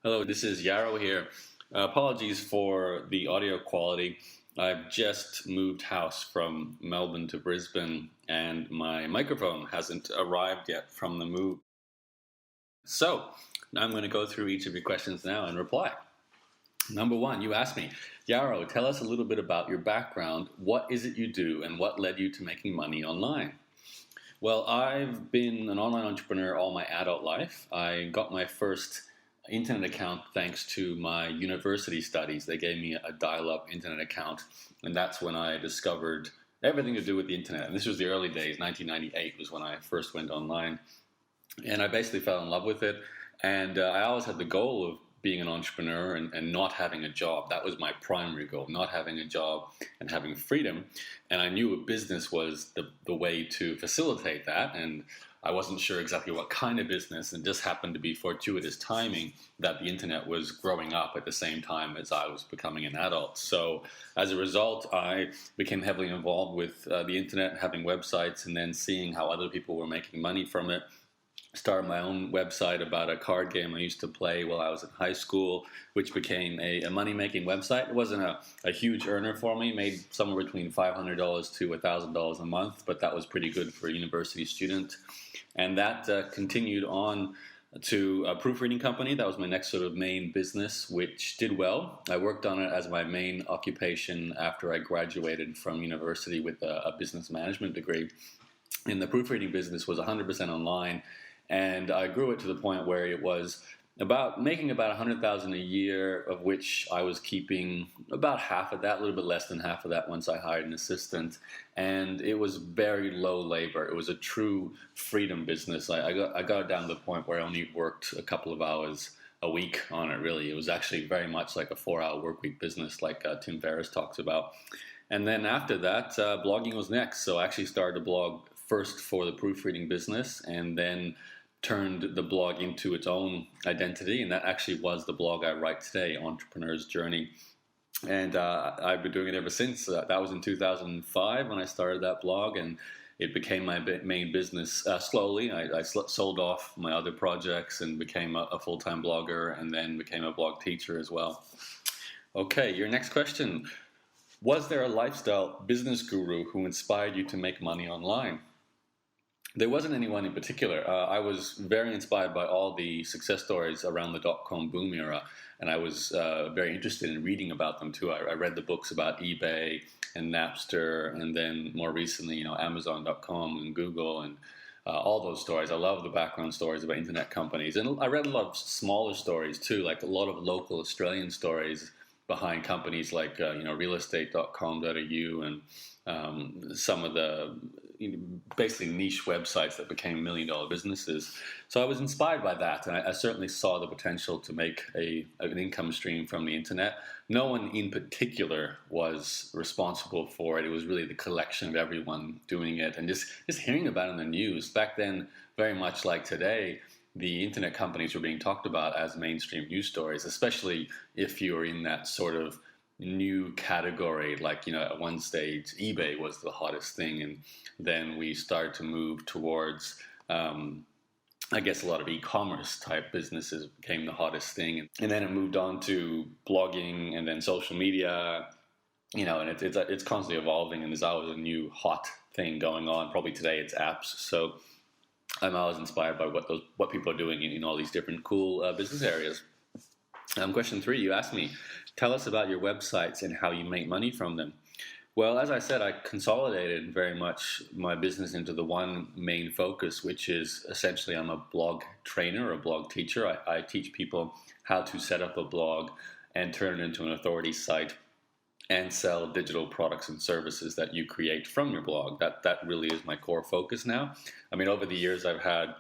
Hello, this is Yaro here. Apologies for the audio quality. I've just moved house from Melbourne to Brisbane and my microphone hasn't arrived yet from the move. So, I'm going to go through each of your questions now and reply. Number one, you asked me, Yaro, tell us a little bit about your background. What is it you do and what led you to making money online? Well, I've been an online entrepreneur all my adult life. I got my first internet account thanks to my university studies. They gave me a dial-up internet account, and that's when I discovered everything to do with the internet. And this was the early days. 1998 was when I first went online, and I basically fell in love with it. And I always had the goal of being an entrepreneur and not having a job. That was my primary goal, not having a job and having freedom. And I knew a business was the way to facilitate that. And I wasn't sure exactly what kind of business, and just happened to be fortuitous timing that the internet was growing up at the same time as I was becoming an adult. So as a result, I became heavily involved with the internet, having websites, and then seeing how other people were making money from it. Started my own website about a card game I used to play while I was in high school, which became a money-making website. It wasn't a huge earner for me, made somewhere between $500 to $1,000 a month, but that was pretty good for a university student. And that continued on to a proofreading company. That was my next sort of main business, which did well. I worked on it as my main occupation after I graduated from university with a business management degree. And the proofreading business was 100% online. And I grew it to the point where it was making about $100,000 a year, of which I was keeping about half of that, a little bit less than half of that once I hired an assistant. And it was very low labor. It was a true freedom business. I got it down to the point where I only worked a couple of hours a week on it, really. It was actually very much like a 4-hour work week business like Tim Ferriss talks about. And then after that, blogging was next. So I actually started a blog first for the proofreading business, and then turned the blog into its own identity, and that actually was the blog I write today, Entrepreneur's Journey. And I've been doing it ever since. That was in 2005 when I started that blog, and it became my main business slowly. I sold off my other projects and became a full-time blogger, and then became a blog teacher as well. Okay, your next question. Was there a lifestyle business guru who inspired you to make money online? There wasn't anyone in particular. I was very inspired by all the success stories around the dot-com boom era, and I was very interested in reading about them too. I read the books about eBay and Napster, and then more recently, Amazon.com and Google and all those stories. I love the background stories about internet companies, and I read a lot of smaller stories too, like a lot of local Australian stories behind companies like realestate.com.au and some of the basically niche websites that became million-dollar businesses. So I was inspired by that, and I certainly saw the potential to make an income stream from the internet. No one in particular was responsible for it. It was really the collection of everyone doing it, and just hearing about it in the news. Back then, very much like today, the internet companies were being talked about as mainstream news stories, especially if you're in that sort of new category. Like, at one stage eBay was the hottest thing, and then we started to move towards I guess a lot of e-commerce type businesses became the hottest thing, and then it moved on to blogging and then social media, and it's constantly evolving, and there's always a new hot thing going on. Probably today it's apps. So I'm always inspired by what people are doing in all these different cool business areas. Question 3, you asked me, tell us about your websites and how you make money from them. Well, as I said, I consolidated very much my business into the one main focus, which is essentially I'm a blog trainer or a blog teacher. I teach people how to set up a blog and turn it into an authority site and sell digital products and services that you create from your blog. That really is my core focus now. I mean, over the years, I've had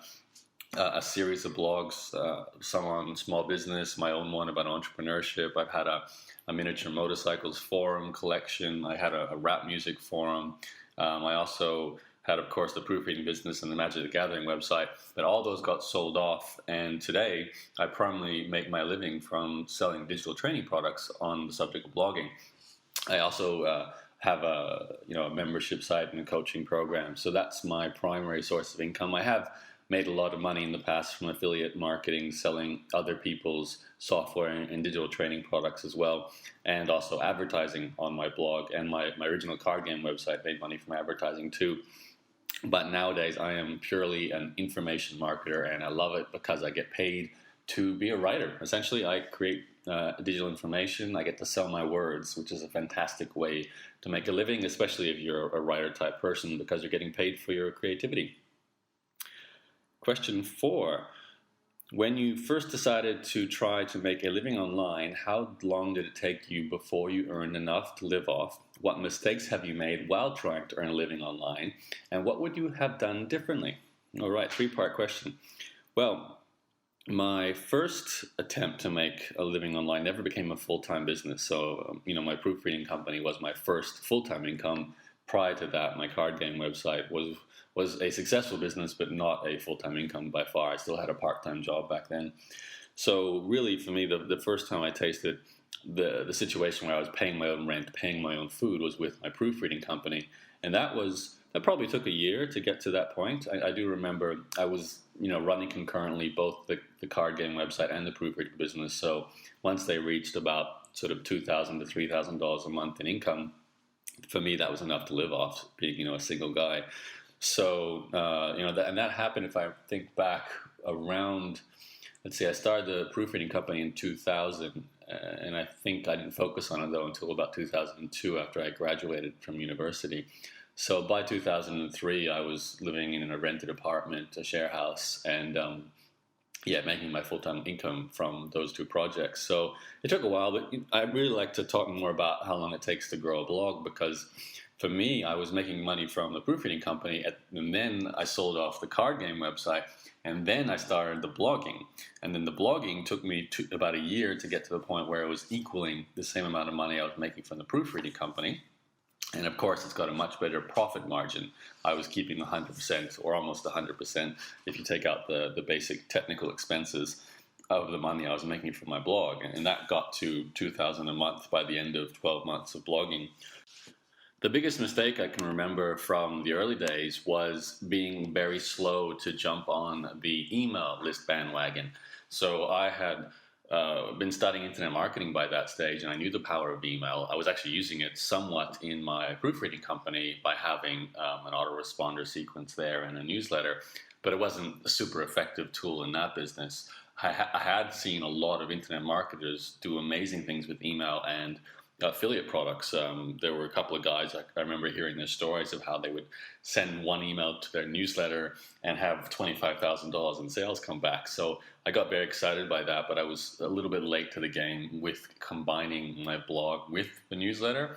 a series of blogs, some on small business, my own one about entrepreneurship. I've had a miniature motorcycles forum collection. I had a rap music forum. I also had, of course, the proofreading business and the Magic the Gathering website. But all those got sold off, and today I primarily make my living from selling digital training products on the subject of blogging. I also have a membership site and a coaching program, so that's my primary source of income. I have made a lot of money in the past from affiliate marketing, selling other people's software and digital training products as well, and also advertising on my blog. And my original card game website made money from advertising too. But nowadays I am purely an information marketer, and I love it because I get paid to be a writer. Essentially, I create digital information. I get to sell my words, which is a fantastic way to make a living, especially if you're a writer type person, because you're getting paid for your creativity. Question 4. When you first decided to try to make a living online, how long did it take you before you earned enough to live off? What mistakes have you made while trying to earn a living online? And what would you have done differently? All right, 3-part question. Well, my first attempt to make a living online never became a full-time business. So, my proofreading company was my first full-time income. Prior to that, my card game website was a successful business, but not a full-time income by far. I still had a part-time job back then. So really, for me, the first time I tasted the situation where I was paying my own rent, paying my own food, was with my proofreading company. And that probably took a year to get to that point. I do remember I was running concurrently both the card game website and the proofreading business. So once they reached about sort of $2,000 to $3,000 a month in income, for me that was enough to live off, being a single guy. So and that happened, if I think back, around, let's see, I started the proofreading company in 2000, and I think I didn't focus on it though until about 2002, after I graduated from university. So by 2003, I was living in a rented apartment, a share house, and making my full-time income from those 2 projects. So it took a while, but I'd really like to talk more about how long it takes to grow a blog, because for me, I was making money from the proofreading company, and then I sold off the card game website, and then I started the blogging. And then the blogging took me about a year to get to the point where it was equaling the same amount of money I was making from the proofreading company. And of course, it's got a much better profit margin. I was keeping 100% or almost 100% if you take out the basic technical expenses of the money I was making from my blog. And that got to $2,000 a month by the end of 12 months of blogging. The biggest mistake I can remember from the early days was being very slow to jump on the email list bandwagon. So I had been studying internet marketing by that stage, and I knew the power of email. I was actually using it somewhat in my proofreading company by having an autoresponder sequence there and a newsletter, but it wasn't a super effective tool in that business. I had seen a lot of internet marketers do amazing things with email and affiliate products. There were a couple of guys, I remember hearing their stories of how they would send one email to their newsletter and have $25,000 in sales come back. So I got very excited by that, but I was a little bit late to the game with combining my blog with the newsletter.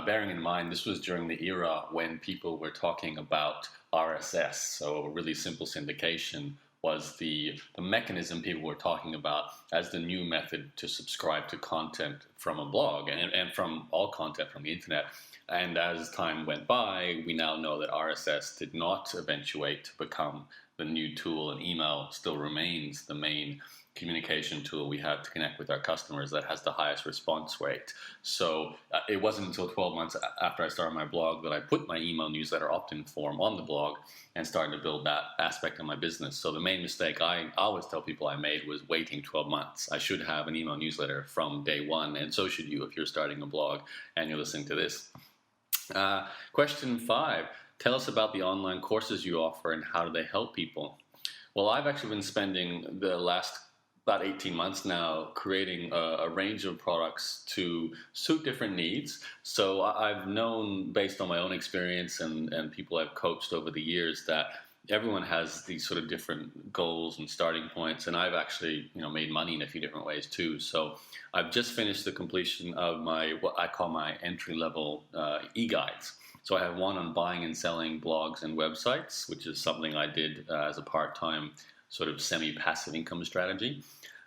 Bearing in mind, this was during the era when people were talking about RSS, so a really simple syndication was the mechanism people were talking about as the new method to subscribe to content from a blog and from all content from the internet. And as time went by, we now know that RSS did not eventuate to become the new tool, and email still remains the main communication tool we have to connect with our customers that has the highest response rate. So it wasn't until 12 months after I started my blog that I put my email newsletter opt-in form on the blog and started to build that aspect of my business. So the main mistake I always tell people I made was waiting 12 months. I should have an email newsletter from day one, and so should you if you're starting a blog and you're listening to this. Question 5. Tell us about the online courses you offer and how do they help people? Well, I've actually been spending the last about 18 months now creating a range of products to suit different needs. So I've known, based on my own experience and people I've coached over the years, that everyone has these sort of different goals and starting points, and I've actually made money in a few different ways too. So I've just finished the completion of what I call my entry-level e-guides. So I have one on buying and selling blogs and websites, which is something I did as a part-time sort of semi-passive income strategy.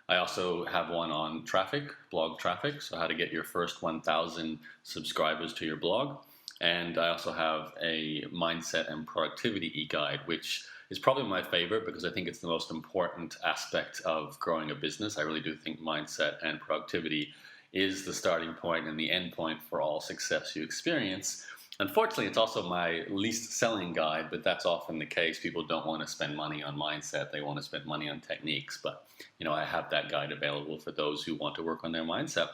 I also have one on traffic, blog traffic, so how to get your first 1,000 subscribers to your blog. And I also have a mindset and productivity e-guide, which is probably my favorite because I think it's the most important aspect of growing a business. I really do think mindset and productivity is the starting point and the end point for all success you experience. Unfortunately, it's also my least selling guide, but that's often the case. People don't want to spend money on mindset. They want to spend money on techniques. But, I have that guide available for those who want to work on their mindset.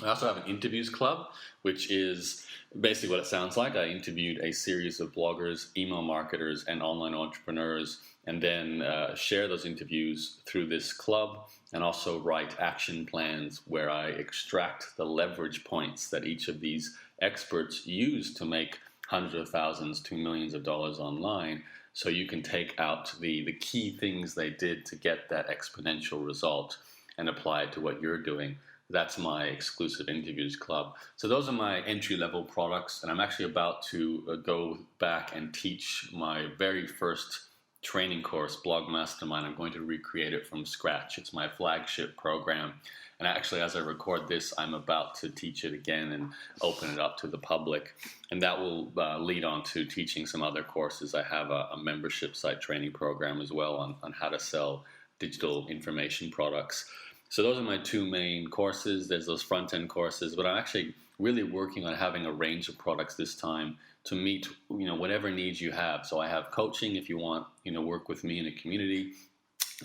I also have an interviews club, which is basically what it sounds like. I interviewed a series of bloggers, email marketers, and online entrepreneurs, and then share those interviews through this club, and also write action plans where I extract the leverage points that each of these experts use to make hundreds of thousands to millions of dollars online. So you can take out the key things they did to get that exponential result and apply it to what you're doing. That's my exclusive interviews club. So those are my entry-level products, and I'm actually about to go back and teach my very first training course, Blog Mastermind. I'm going to recreate it from scratch. It's my flagship program. And actually, as I record this, I'm about to teach it again and open it up to the public. And that will lead on to teaching some other courses. I have a membership site training program as well on how to sell digital information products. So those are my two main courses. There's those front-end courses, but I'm actually really working on having a range of products this time to meet, whatever needs you have. So I have coaching if you want, work with me in a community.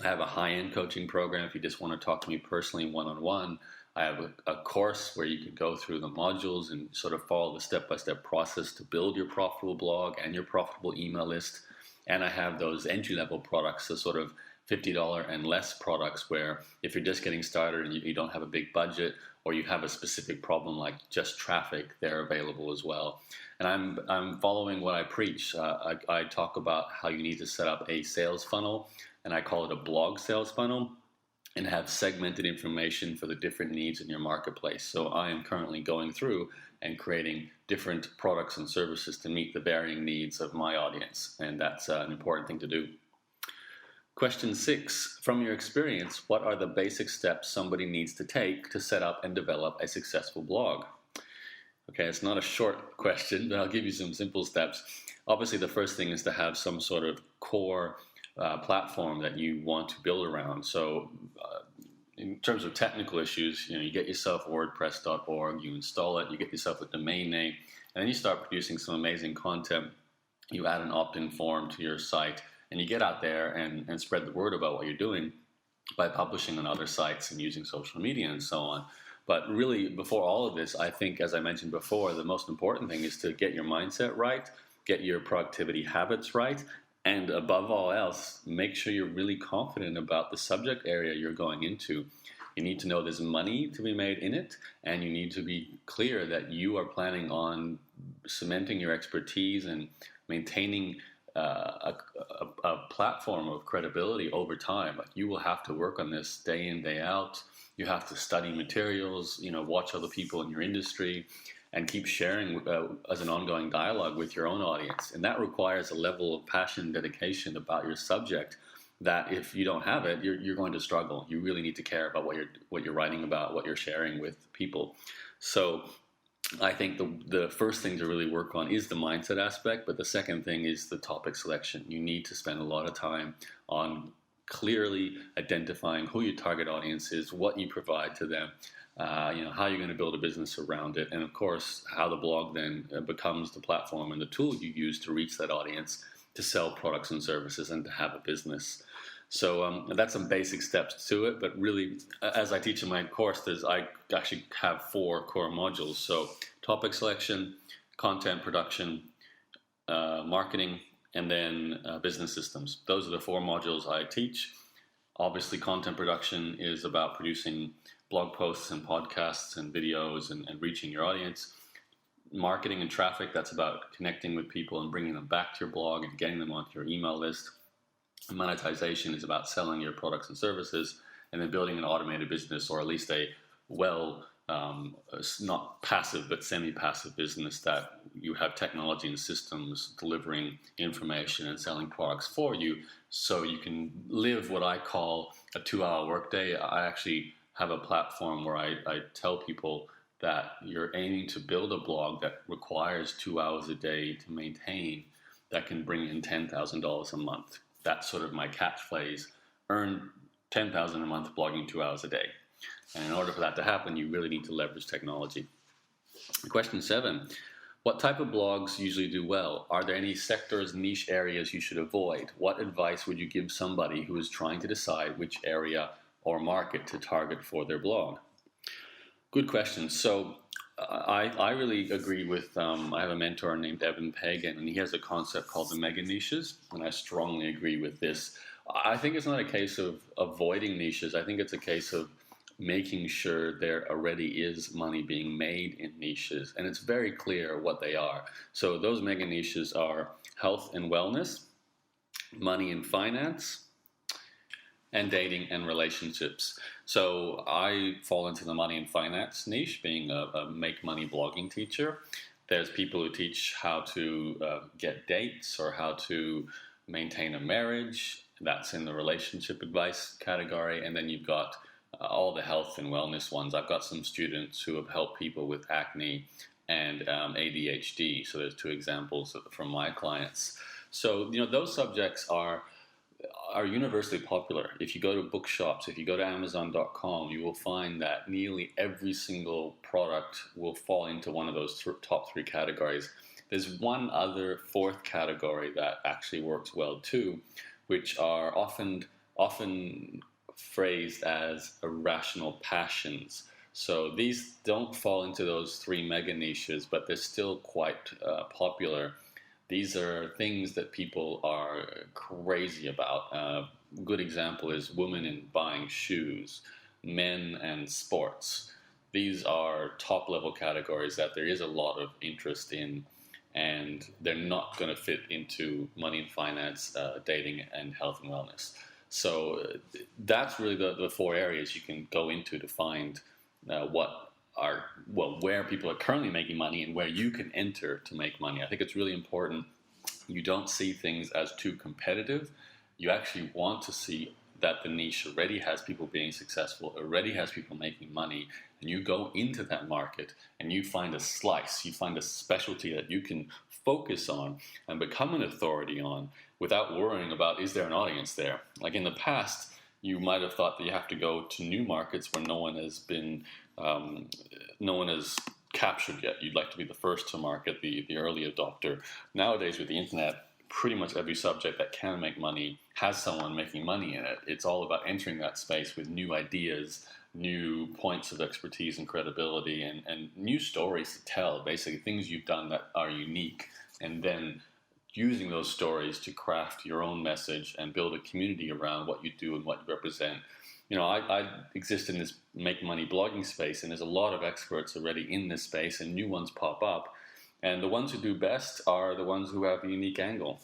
I have a high-end coaching program if you just want to talk to me personally one-on-one. I have a course where you can go through the modules and sort of follow the step-by-step process to build your profitable blog and your profitable email list. And I have those entry-level products, the sort of $50 and less products where if you're just getting started and you don't have a big budget, or you have a specific problem like just traffic, they're available as well. And I'm following what I preach. I talk about how you need to set up a sales funnel, and I call it a blog sales funnel, and have segmented information for the different needs in your marketplace. So I am currently going through and creating different products and services to meet the varying needs of my audience, and that's an important thing to do. Question 6, from your experience, what are the basic steps somebody needs to take to set up and develop a successful blog? Okay, it's not a short question, but I'll give you some simple steps. Obviously, the first thing is to have some sort of core platform that you want to build around. So in terms of technical issues, you get yourself WordPress.org, you install it, you get yourself a domain name, and then you start producing some amazing content. You add an opt-in form to your site, and you get out there and spread the word about what you're doing by publishing on other sites and using social media and so on. But really, before all of this, I think, as I mentioned before, the most important thing is to get your mindset right, get your productivity habits right, and above all else, make sure you're really confident about the subject area you're going into. You need to know there's money to be made in it, and you need to be clear that you are planning on cementing your expertise and maintaining a platform of credibility over time. Like, you will have to work on this day in, day out. You have to study materials, watch other people in your industry, and keep sharing as an ongoing dialogue with your own audience. And that requires a level of passion and dedication about your subject that if you don't have it, you're going to struggle. You really need to care about what you're writing about, what you're sharing with people. So I think the first thing to really work on is the mindset aspect, but the second thing is the topic selection. You need to spend a lot of time on clearly identifying who your target audience is, what you provide to them, how you're going to build a business around it, and of course, how the blog then becomes the platform and the tool you use to reach that audience, to sell products and services, and to have a business. So that's some basic steps to it, but really, as I teach in my course, I actually have 4 core modules. So topic selection, content production, marketing, and then business systems. Those are the 4 modules I teach. Obviously, content production is about producing blog posts and podcasts and videos and reaching your audience. Marketing and traffic, that's about connecting with people and bringing them back to your blog and getting them onto your email list. Monetization is about selling your products and services, and then building an automated business, or at least a not passive but semi-passive business that you have technology and systems delivering information and selling products for you, so you can live what I call a 2-hour workday. I actually have a platform where I tell people that you're aiming to build a blog that requires 2 hours a day to maintain, that can bring in $10,000 a month. That's sort of my catchphrase: earn $10,000 a month blogging 2 hours a day. And in order for that to happen, you really need to leverage technology. Question 7, What type of blogs usually do well? Are there any sectors, niche areas you should avoid? What advice would you give somebody who is trying to decide which area or market to target for their blog? Good question. So I really agree with, I have a mentor named Evan Pagan, and he has a concept called the mega niches, and I strongly agree with this. I think it's not a case of avoiding niches. I think it's a case of making sure there already is money being made in niches, and it's very clear what they are. So those mega niches are health and wellness, money and finance, and dating and relationships. So I fall into the money and finance niche, being a make money blogging teacher. There's people who teach how to get dates or how to maintain a marriage. That's in the relationship advice category. And then you've got all the health and wellness ones. I've got some students who have helped people with acne and ADHD. So there's two examples from my clients. So, those subjects are universally popular. If you go to bookshops, if you go to Amazon.com, you will find that nearly every single product will fall into one of those top three categories. There's one other fourth category that actually works well too, which are often phrased as irrational passions. So these don't fall into those three mega niches, but they're still quite popular. These are things that people are crazy about. A good example is women in buying shoes, men and sports. These are top level categories that there is a lot of interest in, and they're not going to fit into money and finance, dating, and health and wellness. So that's really the four areas you can go into to find where people are currently making money and where you can enter to make money. I think it's really important you don't see things as too competitive. You actually want to see that the niche already has people being successful, already has people making money, and you go into that market and you find a slice, you find a specialty that you can focus on and become an authority on without worrying about, is there an audience there? Like in the past, you might have thought that you have to go to new markets where no one has captured yet. You'd like to be the first to market, the early adopter. Nowadays with the internet, pretty much every subject that can make money has someone making money in it. It's all about entering that space with new ideas, new points of expertise and credibility, and new stories to tell, basically things you've done that are unique, and then using those stories to craft your own message and build a community around what you do and what you represent. I exist in this make money blogging space, and there's a lot of experts already in this space, and new ones pop up. And the ones who do best are the ones who have a unique angle.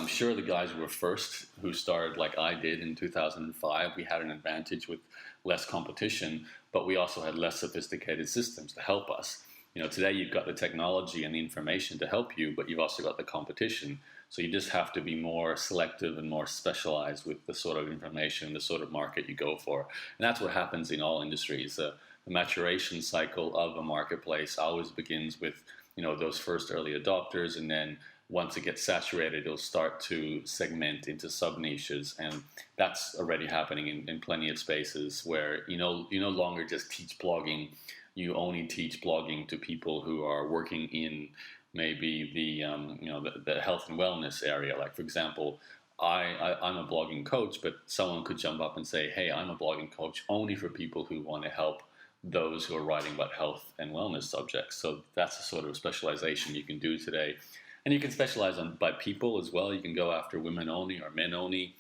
Sure, the guys who were first, who started like I did in 2005, we had an advantage with less competition, but we also had less sophisticated systems to help us. Today you've got the technology and the information to help you, but you've also got the competition. So you just have to be more selective and more specialized with the sort of information, the sort of market you go for. And that's what happens in all industries. The maturation cycle of a marketplace always begins with, those first early adopters, and then once it gets saturated, it'll start to segment into sub-niches, and that's already happening in plenty of spaces where you no longer just teach blogging. You only teach blogging to people who are working in maybe the health and wellness area. Like, for example, I'm a blogging coach, but someone could jump up and say, hey, I'm a blogging coach only for people who want to help those who are writing about health and wellness subjects. So that's the sort of specialization you can do today. And you can specialize by people as well. You can go after women only or men only,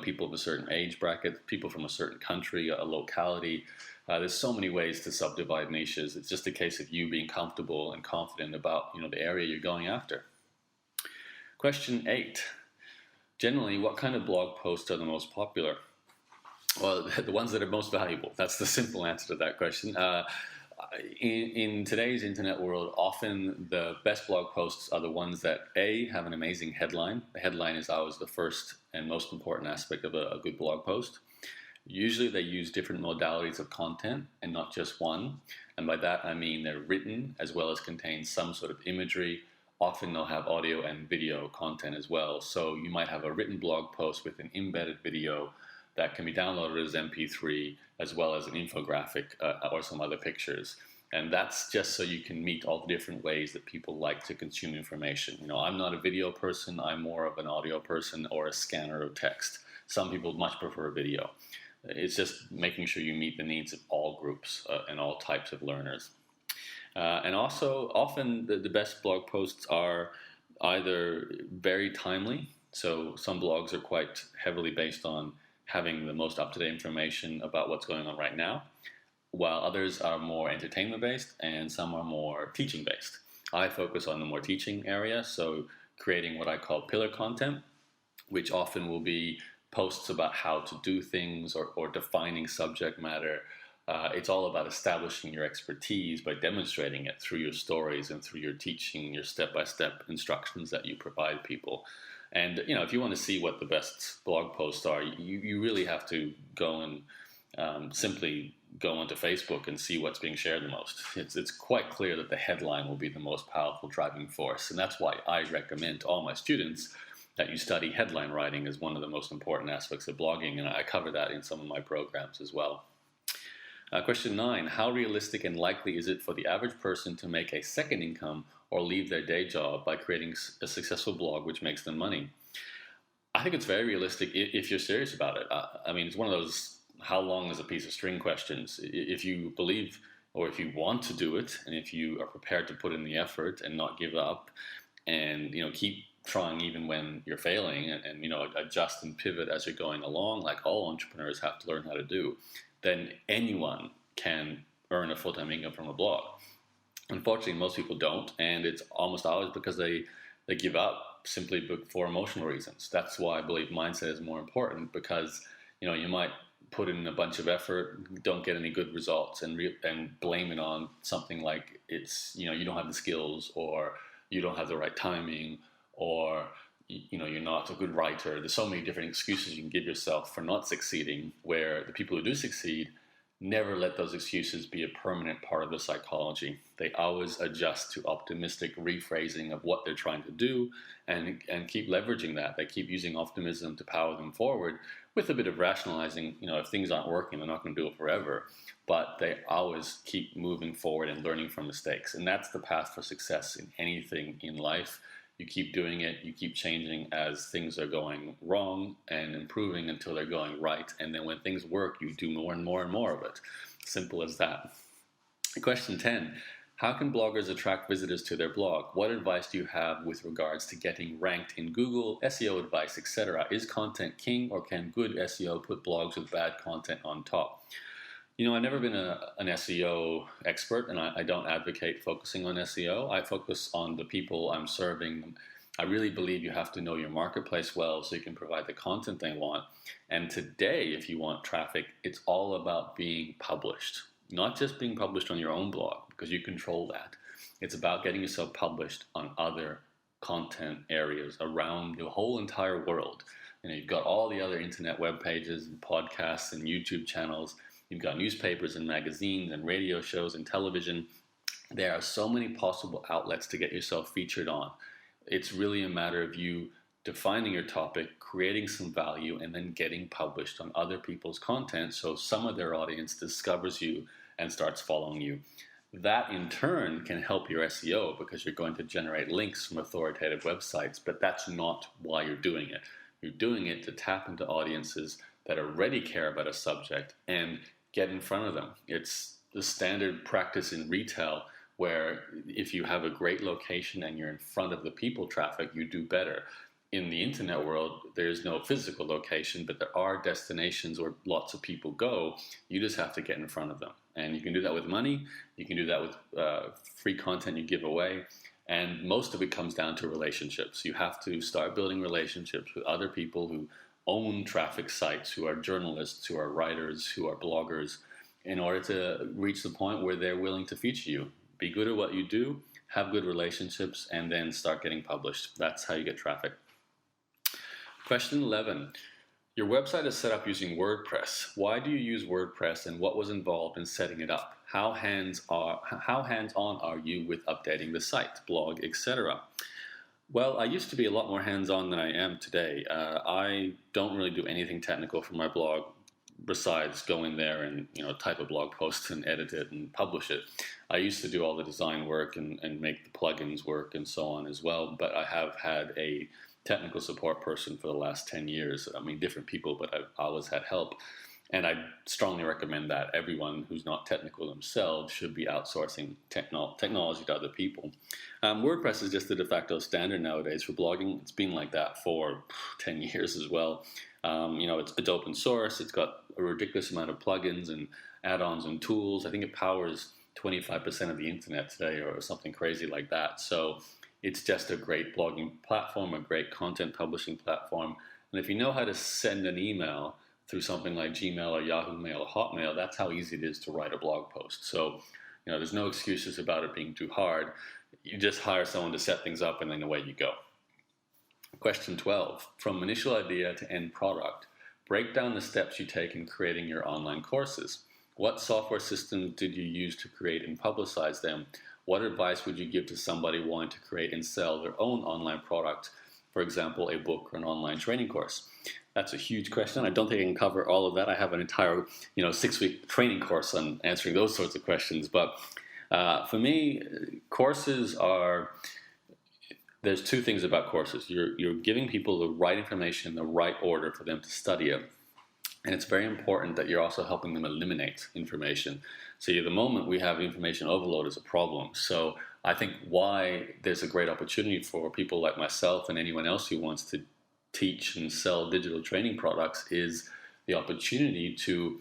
people of a certain age bracket, people from a certain country, a locality. There's so many ways to subdivide niches. It's just a case of you being comfortable and confident about the area you're going after. Question 8. Generally, what kind of blog posts are the most popular? Well, the ones that are most valuable. That's the simple answer to that question. In today's internet world, often the best blog posts are the ones that have an amazing headline. The headline is always the first and most important aspect of a good blog post. Usually they use different modalities of content and not just one. And by that I mean they're written as well as contain some sort of imagery. Often they'll have audio and video content as well. So you might have a written blog post with an embedded video that can be downloaded as MP3 as well as an infographic or some other pictures. And that's just so you can meet all the different ways that people like to consume information. I'm not a video person. I'm more of an audio person or a scanner of text. Some people much prefer video. It's just making sure you meet the needs of all groups and all types of learners. And also, often the best blog posts are either very timely. So some blogs are quite heavily based on having the most up-to-date information about what's going on right now, while others are more entertainment-based and some are more teaching-based. I focus on the more teaching area, so creating what I call pillar content, which often will be posts about how to do things or defining subject matter. It's all about establishing your expertise by demonstrating it through your stories and through your teaching, your step-by-step instructions that you provide people. And if you want to see what the best blog posts are, you really have to go and simply go onto Facebook and see what's being shared the most. It's quite clear that the headline will be the most powerful driving force, and that's why I recommend to all my students that you study headline writing as one of the most important aspects of blogging, and I cover that in some of my programs as well. Question 9, how realistic and likely is it for the average person to make a second income or leave their day job by creating a successful blog which makes them money? I think it's very realistic if you're serious about it. I mean, it's one of those how long is a piece of string questions. If you believe or if you want to do it, and if you are prepared to put in the effort and not give up and keep trying even when you're failing and adjust and pivot as you're going along, like all entrepreneurs have to learn how to do, then anyone can earn a full-time income from a blog. Unfortunately, most people don't, and it's almost always because they give up simply for emotional reasons. That's why I believe mindset is more important, because you might put in a bunch of effort, don't get any good results, and blame it on something like it's you don't have the skills, or you don't have the right timing, or you're not a good writer. There's so many different excuses you can give yourself for not succeeding, where the people who do succeed never let those excuses be a permanent part of the psychology. They always adjust to optimistic rephrasing of what they're trying to do and keep leveraging that. They keep using optimism to power them forward with a bit of rationalizing. If things aren't working, they're not going to do it forever. But they always keep moving forward and learning from mistakes. And that's the path for success in anything in life. You keep doing it, you keep changing as things are going wrong and improving until they're going right. And then when things work, you do more and more and more of it. Simple as that. Question 10, how can bloggers attract visitors to their blog? What advice do you have with regards to getting ranked in Google, SEO advice, etc.? Is content king, or can good SEO put blogs with bad content on top? I've never been an SEO expert, and I don't advocate focusing on SEO. I focus on the people I'm serving. I really believe you have to know your marketplace well so you can provide the content they want. And today, if you want traffic, it's all about being published. Not just being published on your own blog, because you control that. It's about getting yourself published on other content areas around the whole entire world. You've got all the other internet web pages and podcasts and YouTube channels. You've got newspapers and magazines and radio shows and television. There are so many possible outlets to get yourself featured on. It's really a matter of you defining your topic, creating some value, and then getting published on other people's content so some of their audience discovers you and starts following you. That in turn can help your SEO, because you're going to generate links from authoritative websites, but that's not why you're doing it. You're doing it to tap into audiences that already care about a subject and get in front of them. It's the standard practice in retail, where if you have a great location and you're in front of the people traffic, you do better. In the internet world, there's no physical location, but there are destinations where lots of people go. You just have to get in front of them. And you can do that with money. You can do that with free content you give away. And most of it comes down to relationships. You have to start building relationships with other people who own traffic sites, who are journalists, who are writers, who are bloggers, in order to reach the point where they're willing to feature you. Be good at what you do, have good relationships, and then start getting published. That's how you get traffic. Question 11. Your website is set up using WordPress. Why do you use WordPress, and what was involved in setting it up? How hands-on are you with updating the site, blog, etc.? Well, I used to be a lot more hands-on than I am today. I don't really do anything technical for my blog. besides go in there and type a blog post and edit it and publish it. I used to do all the design work and make the plugins work and so on as well, but I have had a technical support person for the last 10 years. I mean, different people, but I've always had help. And I strongly recommend that everyone who's not technical themselves should be outsourcing technology to other people. WordPress is just the de facto standard nowadays for blogging. It's been like that for 10 years as well. It's open source. It's got a ridiculous amount of plugins and add-ons and tools. I think it powers 25% of the internet today or something crazy like that. So it's just a great blogging platform, a great content publishing platform. And if you know how to send an email through something like Gmail or Yahoo Mail or Hotmail, that's how easy it is to write a blog post. So, there's no excuses about it being too hard. You just hire someone to set things up and then away you go. Question 12, from initial idea to end product, break down the steps you take in creating your online courses. What software systems did you use to create and publicize them? What advice would you give to somebody wanting to create and sell their own online product, for example, a book or an online training course? That's a huge question. I don't think I can cover all of that. I have an entire 6-week training course on answering those sorts of questions. But for me, courses are... There's two things about courses. You're giving people the right information in the right order for them to study it. And it's very important that you're also helping them eliminate information. So at the moment we have information overload as a problem. So I think why there's a great opportunity for people like myself and anyone else who wants to teach and sell digital training products is the opportunity to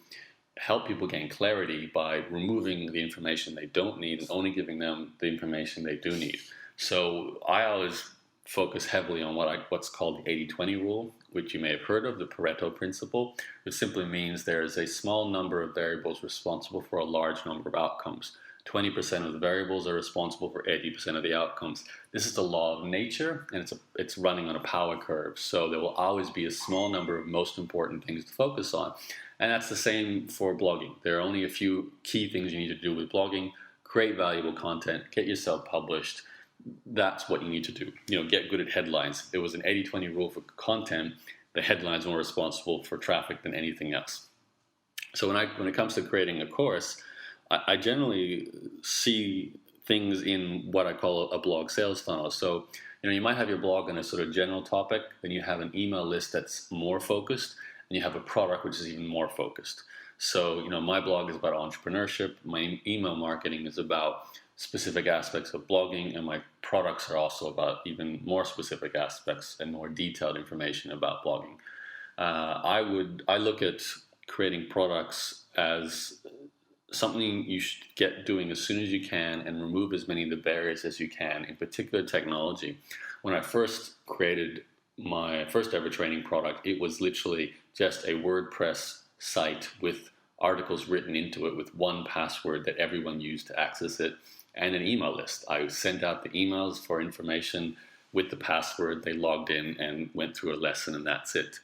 help people gain clarity by removing the information they don't need and only giving them the information they do need. So I always focus heavily on what's called the 80-20 rule, which you may have heard of, the Pareto principle, which simply means there is a small number of variables responsible for a large number of outcomes. 20% of the variables are responsible for 80% of the outcomes. This is the law of nature, and it's running on a power curve. So there will always be a small number of most important things to focus on. And that's the same for blogging. There are only a few key things you need to do with blogging. Create valuable content, get yourself published. That's what you need to do. Get good at headlines. There was an 80-20 rule for content. The headlines were responsible for traffic than anything else. So when it comes to creating a course, I generally see things in what I call a blog sales funnel. So, you might have your blog on a sort of general topic, then you have an email list that's more focused, and you have a product which is even more focused. So, my blog is about entrepreneurship, my email marketing is about specific aspects of blogging, and my products are also about even more specific aspects and more detailed information about blogging. I look at creating products as something you should get doing as soon as you can and remove as many of the barriers as you can, in particular technology. When I first created my first ever training product, it was literally just a WordPress site with articles written into it with one password that everyone used to access it, and an email list. I sent out the emails for information with the password. They logged in and went through a lesson, and that's it.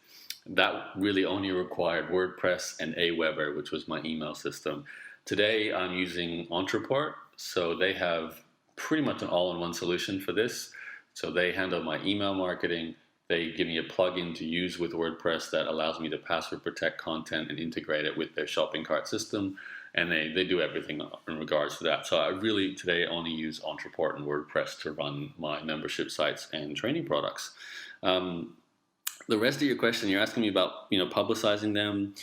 That really only required WordPress and Aweber, which was my email system. Today, I'm using Entreport, so they have pretty much an all-in-one solution for this. So they handle my email marketing. They give me a plugin to use with WordPress that allows me to password protect content and integrate it with their shopping cart system. And they do everything in regards to that. So I really today only use Entreport and WordPress to run my membership sites and training products. The rest of your question, you're asking me about publicizing them.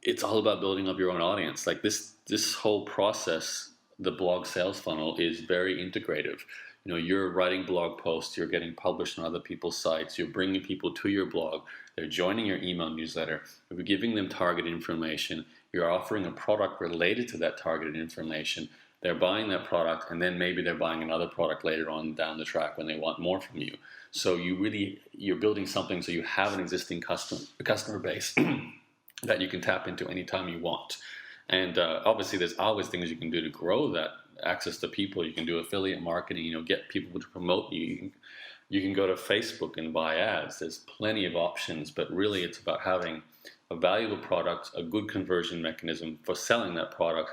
It's all about building up your own audience. Like this whole process, the blog sales funnel is very integrative. You're writing blog posts, you're getting published on other people's sites, you're bringing people to your blog, they're joining your email newsletter, you're giving them targeted information, you're offering a product related to that targeted information, they're buying that product, and then maybe they're buying another product later on down the track when they want more from you. So you're building something so you have an existing customer base that you can tap into anytime you want. And obviously there's always things you can do to grow that access to people. You can do affiliate marketing, get people to promote you. You can go to Facebook and buy ads. There's plenty of options, but really it's about having a valuable product, a good conversion mechanism for selling that product,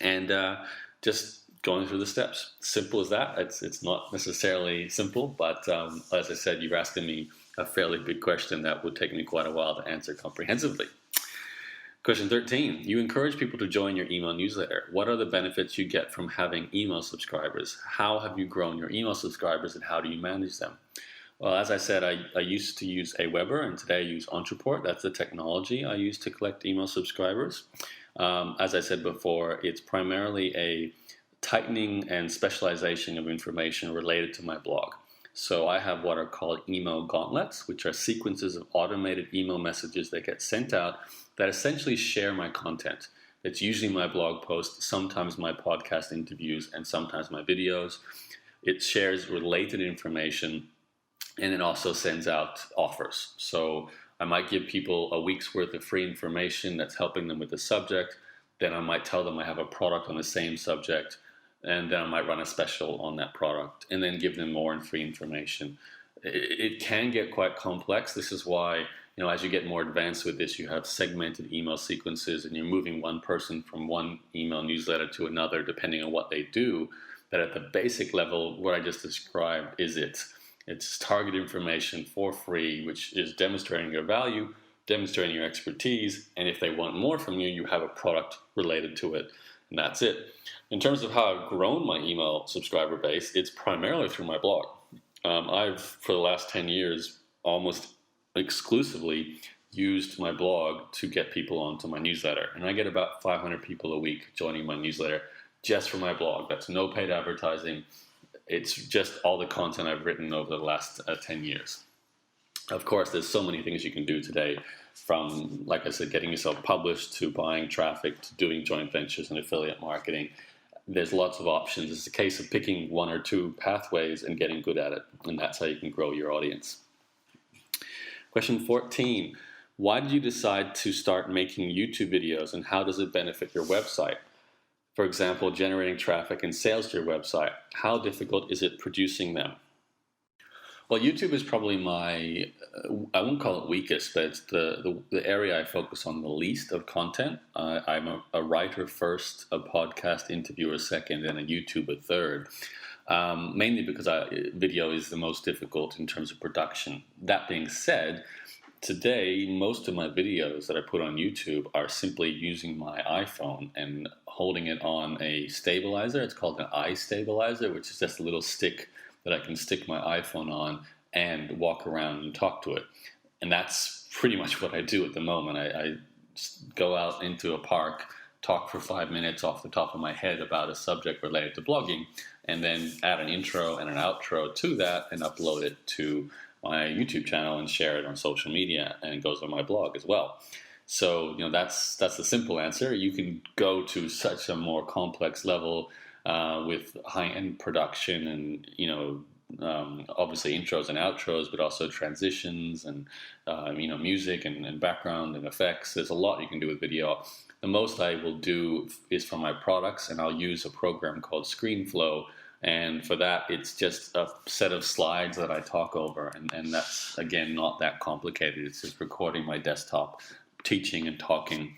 and just going through the steps. Simple as that. It's not necessarily simple, but as I said, you're asking me a fairly big question that would take me quite a while to answer comprehensively. Question 13. You encourage people to join your email newsletter. What are the benefits you get from having email subscribers? How have you grown your email subscribers and how do you manage them? Well, as I said, I used to use Aweber, and today I use Entreport. That's the technology I use to collect email subscribers. As I said before, it's primarily a tightening and specialization of information related to my blog. So I have what are called email gauntlets, which are sequences of automated email messages that get sent out that essentially share my content. It's usually my blog posts, sometimes my podcast interviews, and sometimes my videos. It shares related information, and it also sends out offers. So I might give people a week's worth of free information that's helping them with the subject. Then I might tell them I have a product on the same subject, and then I might run a special on that product, and then give them more and free information. It can get quite complex. This is why, as you get more advanced with this, you have segmented email sequences, and you're moving one person from one email newsletter to another, depending on what they do. But at the basic level, what I just described is it. It's targeted information for free, which is demonstrating your value, demonstrating your expertise, and if they want more from you, you have a product related to it, and that's it. In terms of how I've grown my email subscriber base, it's primarily through my blog. I've, for the last 10 years, almost exclusively used my blog to get people onto my newsletter, and I get about 500 people a week joining my newsletter just for my blog. That's no paid advertising. It's just all the content I've written over the last 10 years. Of course, there's so many things you can do today, from, like I said, getting yourself published to buying traffic to doing joint ventures and affiliate marketing. There's lots of options. It's a case of picking one or two pathways and getting good at it, and that's how you can grow your audience. Question 14. Why did you decide to start making YouTube videos, and how does it benefit your website? For example, generating traffic and sales to your website. How difficult is it producing them? Well, YouTube is probably my, I won't call it weakest, but it's the area I focus on the least of content. I'm a writer first, a podcast interviewer second, and a YouTuber third. Mainly because video is the most difficult in terms of production. That being said, today, most of my videos that I put on YouTube are simply using my iPhone and holding it on a stabilizer. It's called an iStabilizer, which is just a little stick that I can stick my iPhone on and walk around and talk to it. And that's pretty much what I do at the moment. I go out into a park, talk for 5 minutes off the top of my head about a subject related to blogging, and then add an intro and an outro to that and upload it to my YouTube channel and share it on social media, and it goes on my blog as well. So, that's the simple answer. You can go to such a more complex level with high-end production and, obviously intros and outros, but also transitions and, music and background and effects. There's a lot you can do with video. The most I will do is for my products, and I'll use a program called ScreenFlow. And for that, it's just a set of slides that I talk over. And that's, again, not that complicated. It's just recording my desktop, teaching and talking.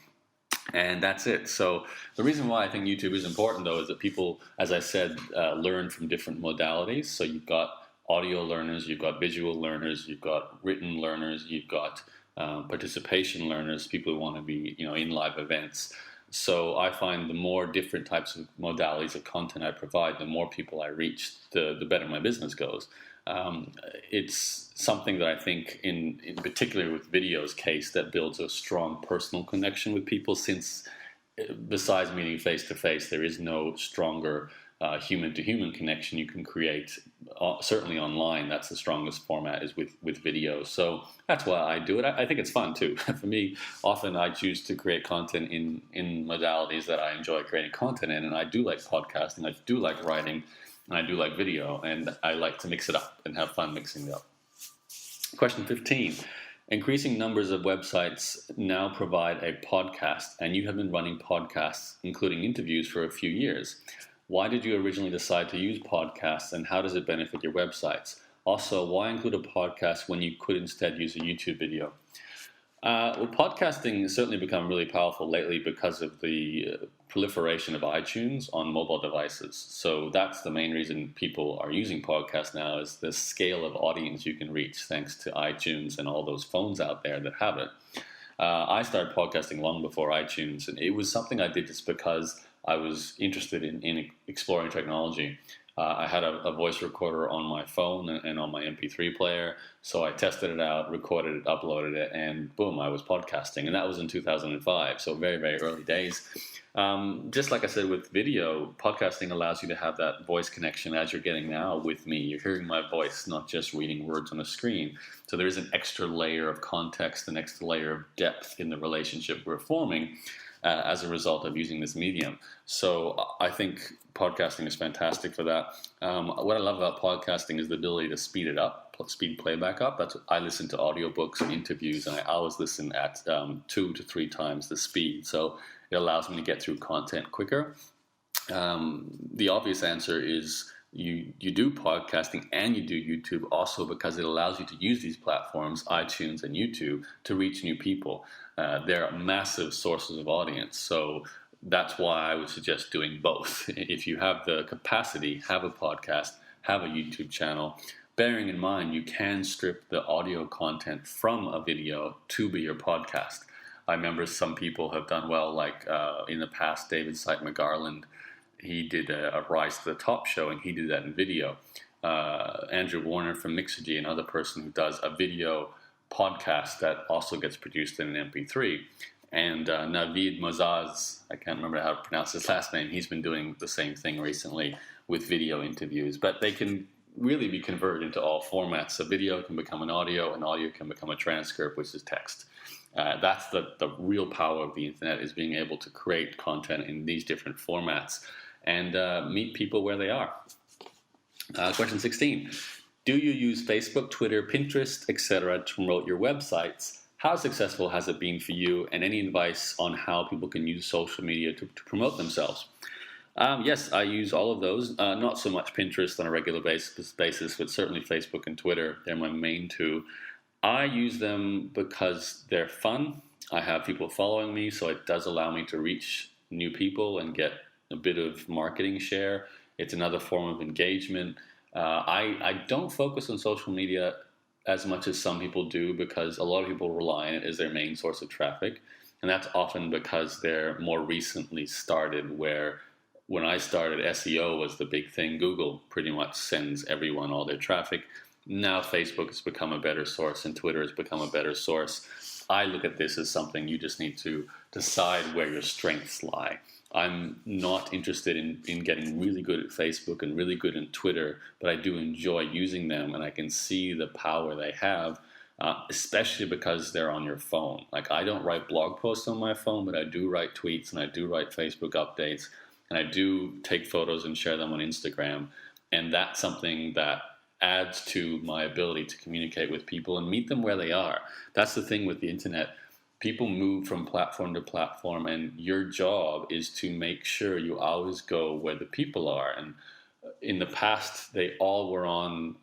And that's it. So the reason why I think YouTube is important, though, is that people, as I said, learn from different modalities. So you've got audio learners, you've got visual learners, you've got written learners, you've got participation learners, people who want to be, in live events. So I find the more different types of modalities of content I provide, the more people I reach, the better my business goes. It's something that I think, in particular with video's case, that builds a strong personal connection with people, since besides meeting face-to-face, there is no stronger human-to-human connection you can create, certainly online. That's the strongest format, is with video. So that's why I do it. I think it's fun too. For me, often I choose to create content in modalities that I enjoy creating content in, and I do like podcasting, I do like writing, and I do like video, and I like to mix it up and have fun mixing it up. Question 15. Increasing numbers of websites now provide a podcast, and you have been running podcasts, including interviews, for a few years. Why did you originally decide to use podcasts, and how does it benefit your websites? Also, why include a podcast when you could instead use a YouTube video? Well, podcasting has certainly become really powerful lately because of the proliferation of iTunes on mobile devices. So that's the main reason people are using podcasts now, is the scale of audience you can reach thanks to iTunes and all those phones out there that have it. I started podcasting long before iTunes, and it was something I did just because I was interested in exploring technology. I had a voice recorder on my phone and on my MP3 player, so I tested it out, recorded it, uploaded it, and boom, I was podcasting. And that was in 2005, so very, very early days. Just like I said with video, podcasting allows you to have that voice connection as you're getting now with me. You're hearing my voice, not just reading words on a screen. So there is an extra layer of context, an extra layer of depth in the relationship we're forming as a result of using this medium. So I think podcasting is fantastic for that. What I love about podcasting is the ability to speed it up, speed playback up. That's what I listen to audiobooks and interviews, and I always listen at 2 to 3 times the speed. So it allows me to get through content quicker. The obvious answer is you do podcasting and you do YouTube also because it allows you to use these platforms, iTunes and YouTube, to reach new people. They're massive sources of audience. So that's why I would suggest doing both. If you have the capacity, have a podcast, have a YouTube channel, bearing in mind you can strip the audio content from a video to be your podcast. I remember some people have done well, like in the past, David Sight McGarland, he did a Rise to the Top show, and he did that in video. Andrew Warner from Mixergy, another person who does a video podcast that also gets produced in an MP3. And Navid Mozaz, I can't remember how to pronounce his last name, he's been doing the same thing recently with video interviews. But they can really be converted into all formats. A video can become an audio can become a transcript, which is text. That's the real power of the internet, is being able to create content in these different formats and meet people where they are. Question 16. Do you use Facebook, Twitter, Pinterest, etc. to promote your websites? How successful has it been for you, and any advice on how people can use social media to promote themselves? Yes, I use all of those. Not so much Pinterest on a regular basis, but certainly Facebook and Twitter. They're my main two. I use them because they're fun. I have people following me, so it does allow me to reach new people and get a bit of marketing share. It's another form of engagement. I don't focus on social media as much as some people do, because a lot of people rely on it as their main source of traffic. And that's often because they're more recently started, where when I started, SEO was the big thing. Google pretty much sends everyone all their traffic. Now Facebook has become a better source and Twitter has become a better source. I look at this as something you just need to decide where your strengths lie. I'm not interested in getting really good at Facebook and really good at Twitter, but I do enjoy using them, and I can see the power they have, especially because they're on your phone. Like, I don't write blog posts on my phone, but I do write tweets and I do write Facebook updates, and I do take photos and share them on Instagram, and that's something that adds to my ability to communicate with people and meet them where they are. That's the thing with the internet. People move from platform to platform, and your job is to make sure you always go where the people are. And in the past, they all were on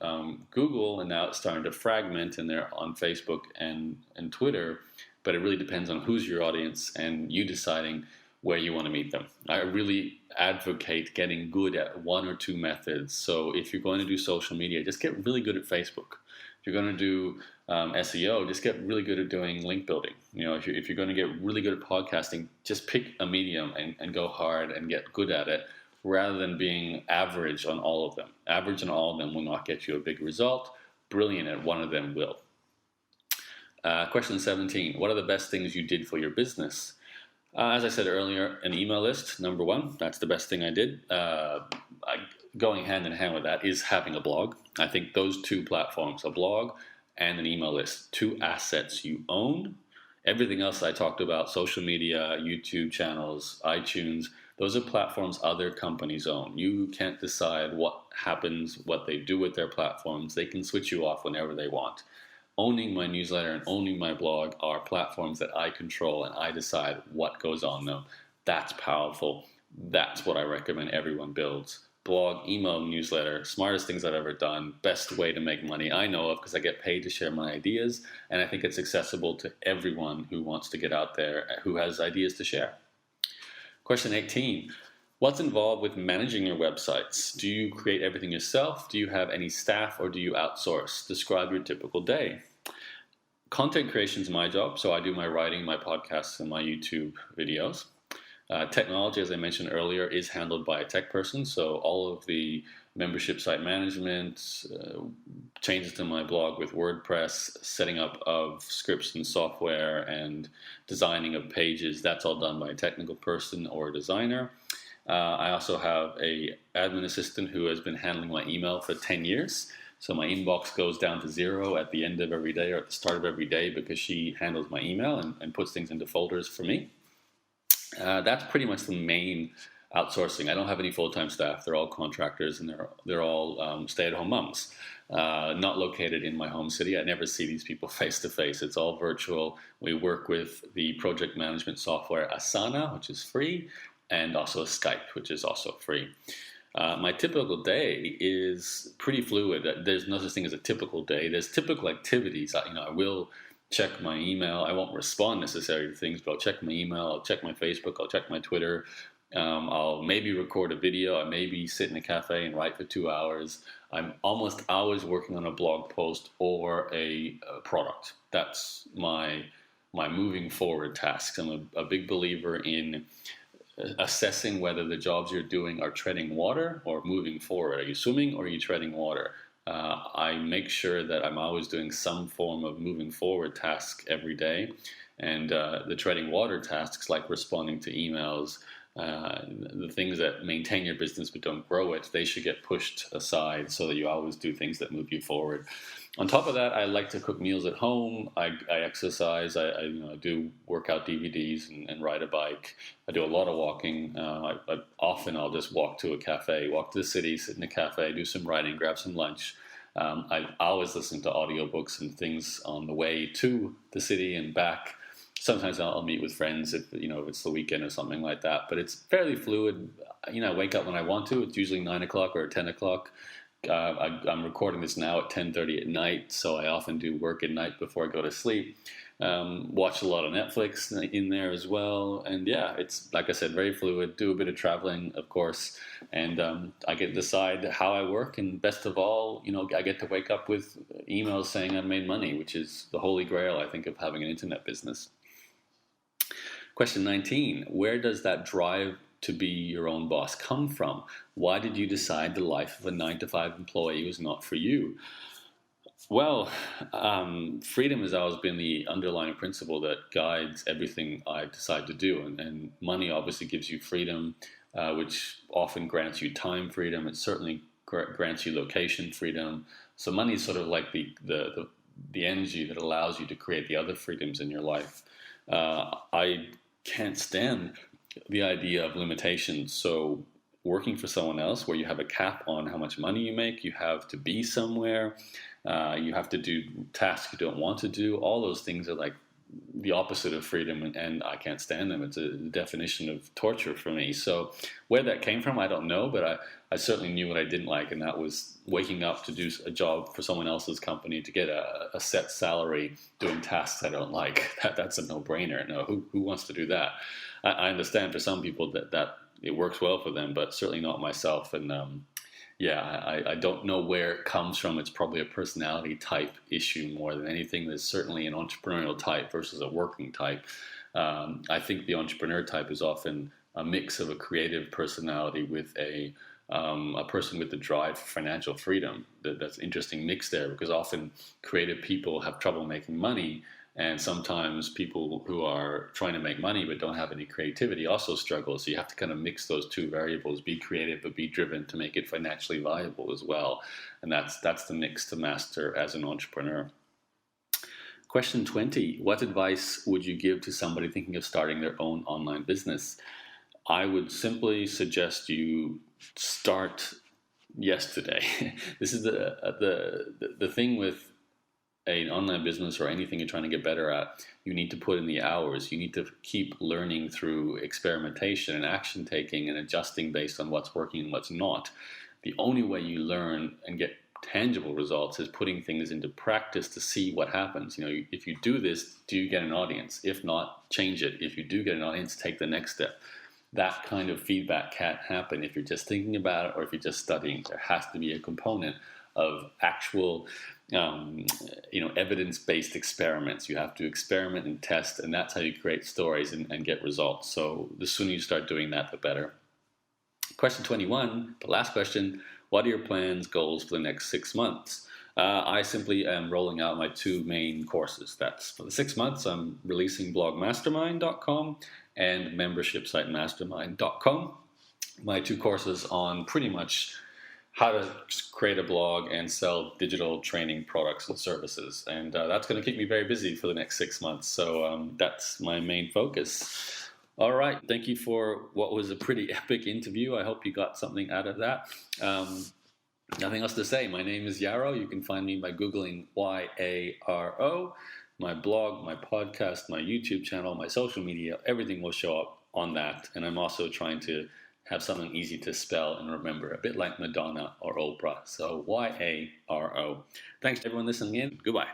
Google, and now it's starting to fragment, and they're on Facebook and Twitter. But it really depends on who's your audience and you deciding where you want to meet them. I really advocate getting good at one or two methods. So if you're going to do social media, just get really good at Facebook. If you're going to do SEO, just get really good at doing link building. You know, if you're going to get really good at podcasting, just pick a medium and go hard and get good at it, rather than being average on all of them. Average on all of them will not get you a big result. Brilliant at one of them will. Question 17. What are the best things you did for your business? As I said earlier, an email list, number one. That's the best thing I did. Going hand in hand with that is having a blog. I think those two platforms, a blog and an email list, two assets you own. Everything else I talked about, social media, YouTube channels, iTunes, those are platforms other companies own. You can't decide what happens, what they do with their platforms. They can switch you off whenever they want. Owning my newsletter and owning my blog are platforms that I control, and I decide what goes on them. That's powerful. That's what I recommend everyone builds. Blog, email, newsletter, smartest things I've ever done, best way to make money I know of, because I get paid to share my ideas, and I think it's accessible to everyone who wants to get out there, who has ideas to share. Question 18. What's involved with managing your websites? Do you create everything yourself? Do you have any staff, or do you outsource? Describe your typical day. Content creation is my job, so I do my writing, my podcasts, and my YouTube videos. Technology, as I mentioned earlier, is handled by a tech person, so all of the membership site management, changes to my blog with WordPress, setting up of scripts and software, and designing of pages, that's all done by a technical person or a designer. I also have a admin assistant who has been handling my email for 10 years. So my inbox goes down to 0 at the end of every day or at the start of every day because she handles my email and puts things into folders for me. That's pretty much the main outsourcing. I don't have any full-time staff. They're all contractors, and they're all stay-at-home moms, not located in my home city. I never see these people face-to-face. It's all virtual. We work with the project management software Asana, which is free, and also Skype, which is also free. My typical day is pretty fluid. There's no such thing as a typical day. There's typical activities. I will check my email. I won't respond necessarily to things, but I'll check my email. I'll check my Facebook. I'll check my Twitter. I'll maybe record a video. I maybe sit in a cafe and write for 2 hours. I'm almost always working on a blog post or a product. That's my moving forward tasks. I'm a big believer in assessing whether the jobs you're doing are treading water or moving forward. Are you swimming or are you treading water? I make sure that I'm always doing some form of moving forward task every day. And the treading water tasks, like responding to emails, the things that maintain your business but don't grow it, they should get pushed aside so that you always do things that move you forward. On top of that, I like to cook meals at home. I exercise. I do workout DVDs and ride a bike. I do a lot of walking. Often I'll just walk to a cafe, walk to the city, sit in a cafe, do some writing, grab some lunch. I always listen to audiobooks and things on the way to the city and back. Sometimes I'll meet with friends if it's the weekend or something like that. But it's fairly fluid. I wake up when I want to. It's usually 9 o'clock or 10 o'clock. I'm recording this now at 10:30 at night, so I often do work at night before I go to sleep. Watch a lot of Netflix in there as well. And yeah, it's, like I said, very fluid. Do a bit of traveling, of course. And I get to decide how I work. And best of all, I get to wake up with emails saying I've made money, which is the holy grail, I think, of having an internet business. Question 19, where does that drive to be your own boss come from? Why did you decide the life of a 9-to-5 employee was not for you? Well, freedom has always been the underlying principle that guides everything I decide to do. And money obviously gives you freedom, which often grants you time freedom. It certainly grants you location freedom. So money is sort of like the energy that allows you to create the other freedoms in your life. I can't stand the idea of limitations. So working for someone else where you have a cap on how much money you make, you have to be somewhere, you have to do tasks you don't want to do. All those things are like the opposite of freedom, and I can't stand them. It's a definition of torture for me. So where that came from, I don't know, but I certainly knew what I didn't like, and that was waking up to do a job for someone else's company to get a set salary doing tasks I don't like. That's a no-brainer. No, who wants to do that? I understand for some people that it works well for them, but certainly not myself. And I don't know where it comes from. It's probably a personality type issue more than anything. There's certainly an entrepreneurial type versus a working type. I think the entrepreneur type is often a mix of a creative personality with a person with the drive for financial freedom. That's an interesting mix there, because often creative people have trouble making money, and sometimes people who are trying to make money but don't have any creativity also struggle. So you have to kind of mix those two variables, be creative but be driven to make it financially viable as well. And that's the mix to master as an entrepreneur. Question 20, what advice would you give to somebody thinking of starting their own online business? I would simply suggest you start yesterday. This is the thing with an online business or anything you're trying to get better at. You need to put in the hours. You need to keep learning through experimentation and action taking and adjusting based on what's working and what's not. The only way you learn and get tangible results is putting things into practice to see what happens. If you do this, do you get an audience? If not, change it. If you do get an audience, take the next step. That kind of feedback can't happen if you're just thinking about it or if you're just studying. There has to be a component of actual evidence-based experiments. You have to experiment and test, and that's how you create stories and get results. So the sooner you start doing that, the better. Question 21, the last question, what are your plans, goals for the next 6 months? I simply am rolling out my 2 main courses. That's for the 6 months, I'm releasing blogmastermind.com and membership site mastermind.com. My 2 courses on pretty much how to create a blog and sell digital training products and services. And that's going to keep me very busy for the next 6 months. So that's my main focus. All right. Thank you for what was a pretty epic interview. I hope you got something out of that. Nothing else to say. My name is Yaro. You can find me by Googling Yaro. My blog, my podcast, my YouTube channel, my social media, everything will show up on that. And I'm also trying to have something easy to spell and remember, a bit like Madonna or Oprah. So Yaro. Thanks to everyone listening in. Goodbye.